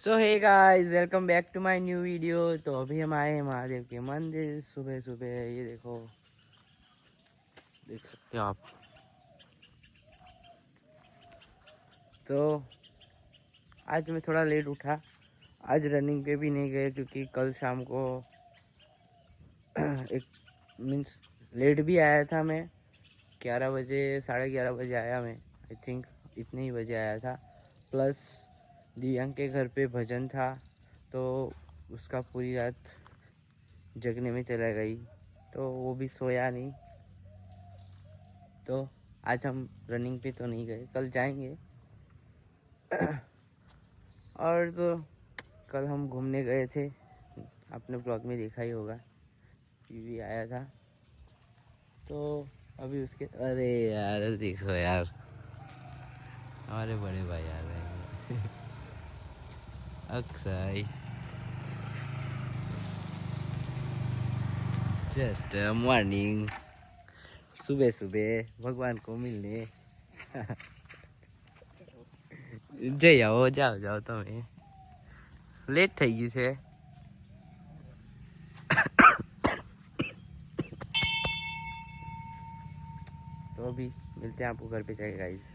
So hey guys, welcome back to my new video. तो अभी हम आए हैं महादेव के मंदिर सुबह सुबह। ये देखो, देख सकते हो आप। तो आज मैं थोड़ा लेट उठा। आज रनिंग पे भी नहीं गए क्योंकि कल शाम को एक मीन्स लेट भी आया था मैं। 11 बजे, 11:30 बजे आया मैं। आई थिंक इतने ही बजे आया था। प्लस दियांग के घर पे भजन था, तो उसका पूरी रात जगने में चला गई, तो वो भी सोया नहीं। तो आज हम रनिंग पे तो नहीं गए, कल जाएंगे। और तो कल हम घूमने गए थे, आपने ब्लॉग में देखा ही होगा, टीवी आया था। तो अभी उसके अरे यार देखो यार, हमारे बड़े भाई आ रहे हैं। अक्सर जस्ट मॉर्निंग, सुबह सुबह भगवान को मिलने। જઈ આવો, જાઓ જાઓ, તમે લેટ થઈ ગયું છે। तो अभी मिलते हैं आपको घर पे जाके गाइस।